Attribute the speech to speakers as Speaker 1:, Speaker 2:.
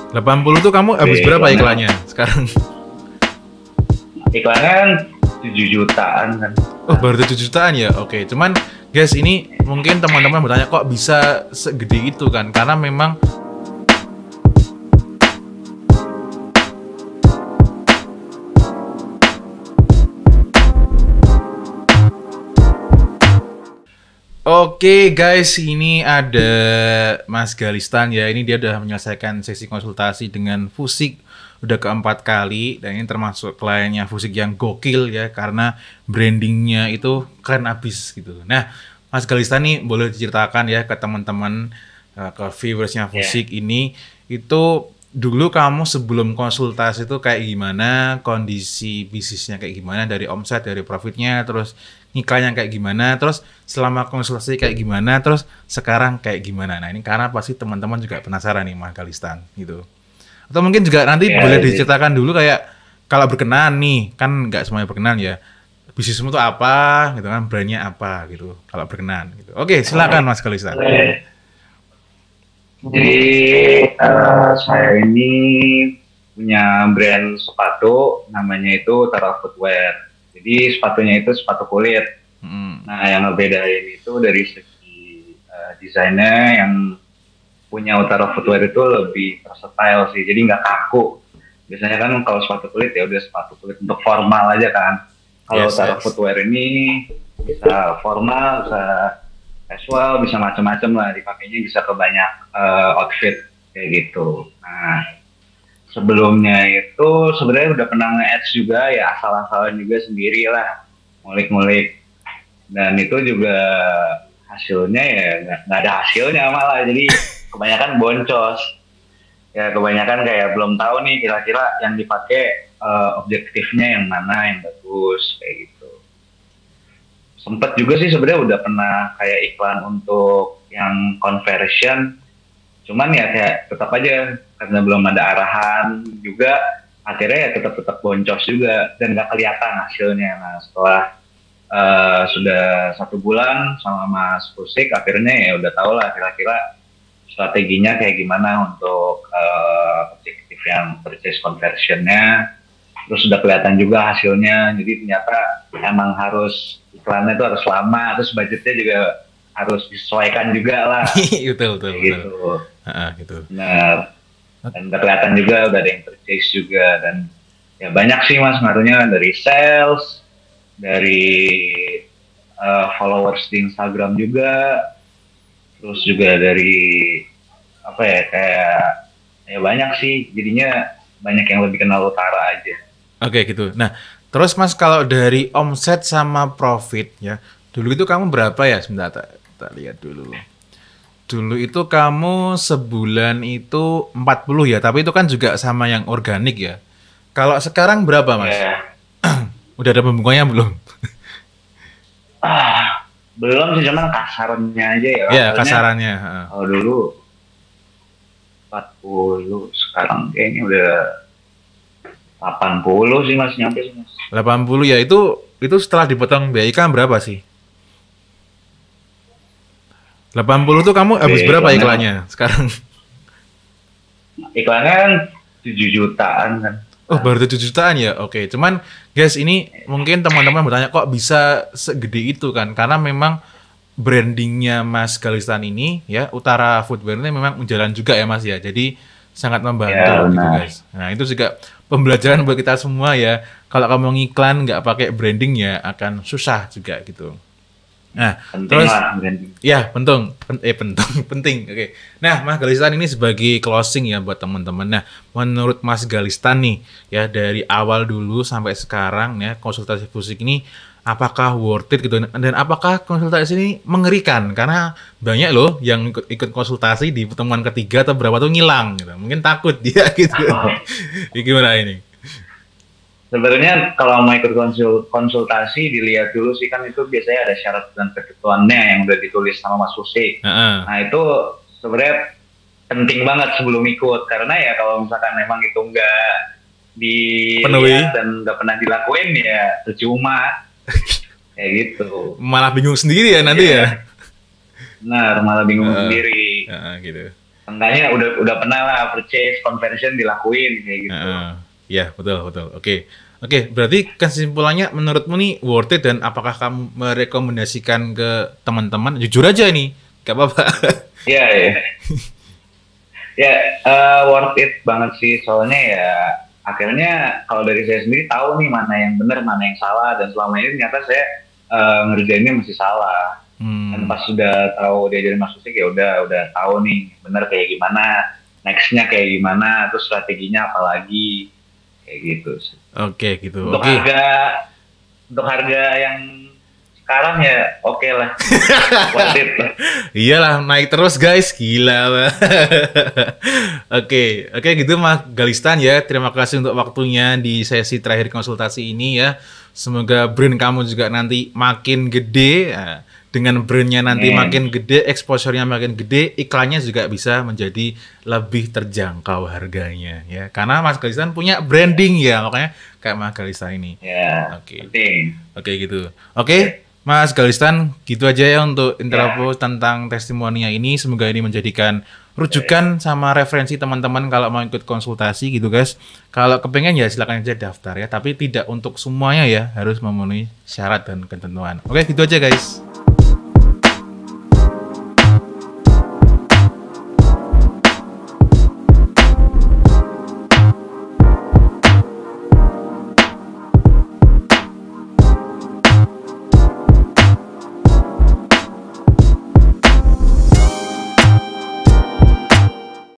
Speaker 1: 80 tuh kamu habis berapa iklannya sekarang?
Speaker 2: Iklannya kan 7 jutaan kan.
Speaker 1: Oh, baru 7 jutaan ya? Oke, cuman guys ini mungkin teman-teman bertanya kok bisa segede itu kan? Karena memang Oke guys, ini ada Mas Galistan ya. Ini dia udah menyelesaikan sesi konsultasi dengan Fusik udah keempat kali, dan ini termasuk kliennya Fusik yang gokil ya, karena brandingnya itu keren abis gitu. Nah, Mas Galistan nih boleh diceritakan ya ke teman-teman, ke viewersnya Fusik ini, itu dulu kamu sebelum konsultasi itu kayak gimana, kondisi bisnisnya kayak gimana, dari omset, dari profitnya, terus iklannya kayak gimana, terus selama konsultasi kayak gimana, terus sekarang kayak gimana. Nah ini karena pasti teman-teman juga penasaran nih Mas Galistan gitu. Atau mungkin juga nanti boleh diceritakan dulu kayak kalau berkenan nih, kan nggak semuanya berkenan ya, bisnismu tuh apa gitu kan, brandnya apa gitu kalau berkenan gitu. Oke, silakan Mas Galistan.
Speaker 2: Jadi saya ini punya brand sepatu, namanya itu Utara Footwear. Jadi sepatunya itu sepatu kulit. Nah yang ngebedain itu dari segi desainnya, yang punya Utara Footwear itu lebih versatile sih, jadi nggak kaku. Biasanya kan kalau sepatu kulit ya udah sepatu kulit untuk formal aja kan. Kalau Utara Footwear ini bisa formal, bisa casual, bisa macam-macam lah dipakainya, bisa ke banyak outfit kayak gitu. Nah sebelumnya itu sebenarnya udah pernah nge-ads juga ya, asal-asalan juga sendiri lah, ngulik-ngulik, dan itu juga hasilnya ya nggak ada hasilnya malah, jadi kebanyakan boncos ya, kebanyakan kayak belum tahu nih kira-kira yang dipakai objektifnya yang mana yang bagus kayak gitu. Sempet juga sih sebenarnya udah pernah kayak iklan untuk yang conversion, cuman ya kayak tetap aja karena belum ada arahan juga, akhirnya ya tetap boncos juga dan nggak kelihatan hasilnya. Nah setelah sudah 1 bulan sama Mas Fusik, akhirnya ya udah tahu lah kira-kira strateginya kayak gimana untuk objektif yang purchase conversionnya, terus sudah kelihatan juga hasilnya. Jadi ternyata emang harus iklannya itu harus lama, terus budgetnya juga harus disesuaikan juga lah.
Speaker 1: betul
Speaker 2: gitu.
Speaker 1: Gitu.
Speaker 2: Nah, dan udah kelihatan juga udah ada yang purchase juga, dan ya banyak sih Mas ngaruhnya dari sales, dari followers di Instagram juga, terus juga dari apa ya, kayak ya banyak sih, jadinya banyak yang lebih kenal Utara aja.
Speaker 1: Oke gitu. Nah terus Mas kalau dari omset sama profit ya, dulu itu kamu berapa ya, sebentar kita lihat dulu. Dulu itu kamu sebulan itu 40 ya, tapi itu kan juga sama yang organik ya. Kalau sekarang berapa Mas? Udah ada pembukanya belum?
Speaker 2: Belum sih, cuman kasarnya aja ya.
Speaker 1: Iya, kasarannya.
Speaker 2: Kalau dulu 40, sekarang kayaknya udah 80 sih Mas, nyampe sih Mas.
Speaker 1: 80 ya, itu setelah dipotong biaya iklan berapa sih? 80 tuh kamu habis berapa iklannya sekarang?
Speaker 2: Iklannya kan 7 jutaan kan.
Speaker 1: Oh, baru 7 jutaan ya? Oke, cuman guys ini mungkin teman-teman bertanya kok bisa segede itu kan? Karena memang brandingnya Mas Galistan ini ya, Utara Footwear ini memang jalan juga ya Mas ya. Jadi sangat membantu gitu guys. Nah itu juga pembelajaran buat kita semua ya. Kalau kamu ngiklan nggak pakai branding ya akan susah juga gitu. Nah,
Speaker 2: penting
Speaker 1: terus
Speaker 2: lah,
Speaker 1: ya penting. Oke. Nah, Mas Galistan ini sebagai closing ya buat teman-teman. Nah, menurut Mas Galistan nih ya, dari awal dulu sampai sekarang ya, konsultasi Fusik ini apakah worth it gitu, dan apakah konsultasi ini mengerikan? Karena banyak loh yang ikut konsultasi di pertemuan ketiga atau berapa tuh ngilang gitu. Mungkin takut dia gitu. Gimana ini?
Speaker 2: Sebenarnya kalau mau ikut konsultasi, dilihat dulu sih kan, itu biasanya ada syarat dan ketentuannya yang udah ditulis sama Mas Fusik. Nah itu sebenarnya penting banget sebelum ikut, karena ya kalau misalkan memang itu nggak dilihat dan nggak pernah dilakuin ya percuma. Kayak gitu.
Speaker 1: Malah bingung sendiri ya nanti ya.
Speaker 2: Nah malah bingung sendiri.
Speaker 1: Gitu.
Speaker 2: Seenggaknya udah pernah lah purchase conversion dilakuin kayak gitu.
Speaker 1: Ya, betul. Oke, berarti kesimpulannya menurutmu nih worth it, dan apakah kamu merekomendasikan ke teman-teman? Jujur aja nih, gak apa-apa.
Speaker 2: Iya, ya. Ya, worth it banget sih, soalnya ya akhirnya kalau dari saya sendiri tahu nih mana yang benar, mana yang salah, dan selama ini ternyata saya ngerjainnya masih salah. Dan pas sudah tahu diajarin Mas Usik, ya udah tahu nih benar kayak gimana, nextnya kayak gimana, terus strateginya apa lagi, kayak gitu sih.
Speaker 1: Oke, gitu.
Speaker 2: Untuk harga yang sekarang ya oke lah. Worth it lah.
Speaker 1: Iyalah, naik terus guys, gila. Oke, gitu Mas Galistan ya. Terima kasih untuk waktunya di sesi terakhir konsultasi ini ya. Semoga brand kamu juga nanti makin gede. Dengan brandnya nanti makin gede, exposure-nya makin gede, iklannya juga bisa menjadi lebih terjangkau harganya ya. Karena Mas Galistan punya branding ya, makanya kayak Mas Galistan ini.
Speaker 2: Ya,
Speaker 1: Oke gitu. Oke, Mas Galistan, gitu aja ya untuk intro tentang testimoninya ini. Semoga ini menjadikan rujukan sama referensi teman-teman kalau mau ikut konsultasi gitu guys. Kalau kepengen ya silakan aja daftar ya, tapi tidak untuk semuanya ya, harus memenuhi syarat dan ketentuan. Oke, gitu aja guys.